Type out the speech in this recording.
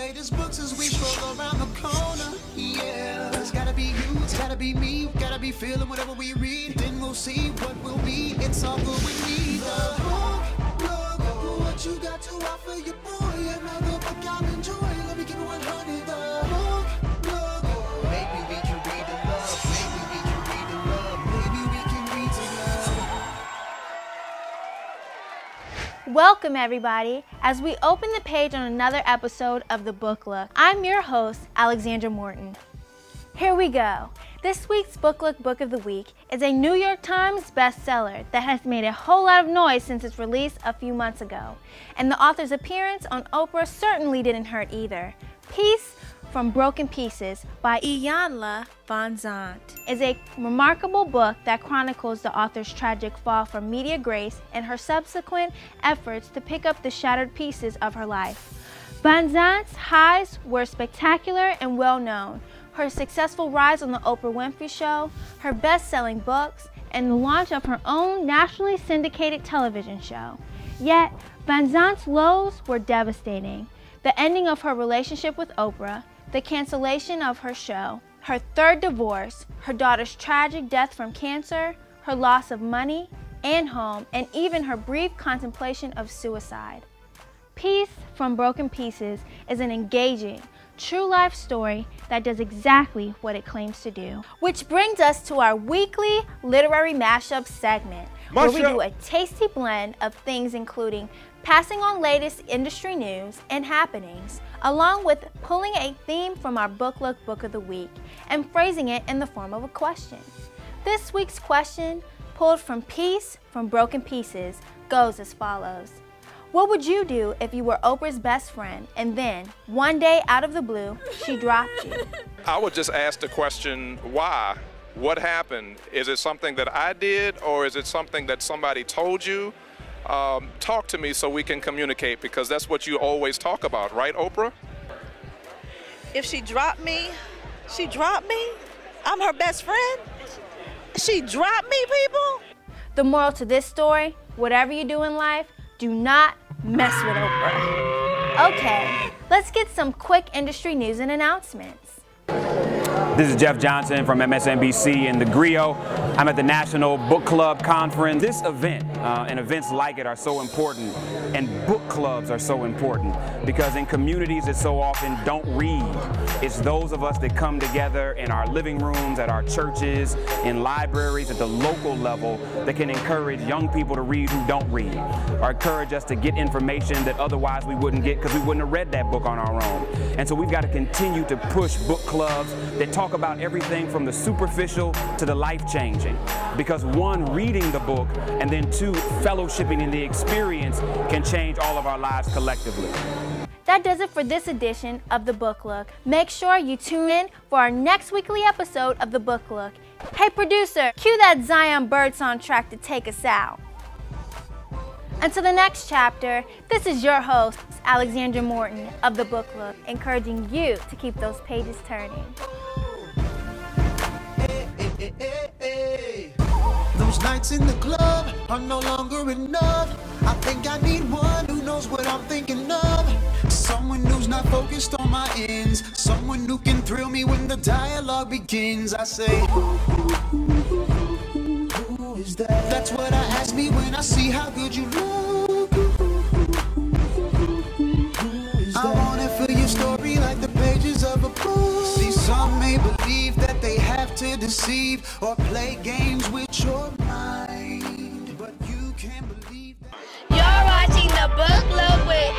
latest books as we stroll around the corner. Yeah, it's gotta be you, it's gotta be me. We gotta be feeling whatever we read. Then we'll see what will be. It's all good when we the book. Look what you got to offer your boy. Another book I'll enjoy. Let me give it 100. The book. Maybe we can read the love. Maybe we can read the love. Maybe we can read the love. Welcome everybody, as we open the page on another episode of The Book Look. I'm your host, Alexandra Morton. Here we go. This week's Book Look Book of the Week is a New York Times bestseller that has made a whole lot of noise since its release a few months ago. And the author's appearance on Oprah certainly didn't hurt either. Peace from Broken Pieces by Iyanla Vanzant is a remarkable book that chronicles the author's tragic fall from media grace and her subsequent efforts to pick up the shattered pieces of her life. Vanzant's highs were spectacular and well known. Her successful rise on the Oprah Winfrey Show, her best-selling books, and the launch of her own nationally syndicated television show. Yet, Vanzant's lows were devastating. The ending of her relationship with Oprah, the cancellation of her show, her third divorce, her daughter's tragic death from cancer, her loss of money and home, and even her brief contemplation of suicide. Peace from Broken Pieces is an engaging, true life story that does exactly what it claims to do. Which brings us to our weekly literary mashup segment, where we do a tasty blend of things including passing on latest industry news and happenings, along with pulling a theme from our Book Look Book of the Week and phrasing it in the form of a question. This week's question, pulled from Peace from Broken Pieces, goes as follows. What would you do if you were Oprah's best friend and then, one day out of the blue, she dropped you? I would just ask the question, why? What happened? Is it something that I did, or is it something that somebody told you? Talk to me so we can communicate, because that's what you always talk about, right, Oprah? If she dropped me, she dropped me? I'm her best friend? She dropped me, people? The moral to this story, whatever you do in life, do not mess with Oprah. Okay, let's get some quick industry news and announcements. This is Jeff Johnson from MSNBC in the Griot. I'm at the National Book Club Conference. This event and events like it are so important, and book clubs are so important, because in communities that so often don't read, it's those of us that come together in our living rooms, at our churches, in libraries, at the local level, that can encourage young people to read who don't read, or encourage us to get information that otherwise we wouldn't get because we wouldn't have read that book on our own. And so we've got to continue to push book clubs that talk about everything from the superficial to the life-changing, because one, reading the book, and then two, fellowshipping in the experience can change all of our lives collectively. That does it for this edition of The Book Look. Make sure you tune in for our next weekly episode of The Book Look. Hey producer, cue that Zion Birdsong track to take us out. Until the next chapter, this is your host, Alexandra Morton of The Book Look, encouraging you to keep those pages turning. Those nights in the club are no longer enough. I think I need one who knows what I'm thinking of. Someone who's not focused on my ends. Someone who can thrill me when the dialogue begins. I say, who is that? That's what I ask me when I see how good you look. I wanna fill your story like the pages of a book. See, some may believe that they have to deceive or play games with your mind, but you can't believe that. You're watching The Book Look with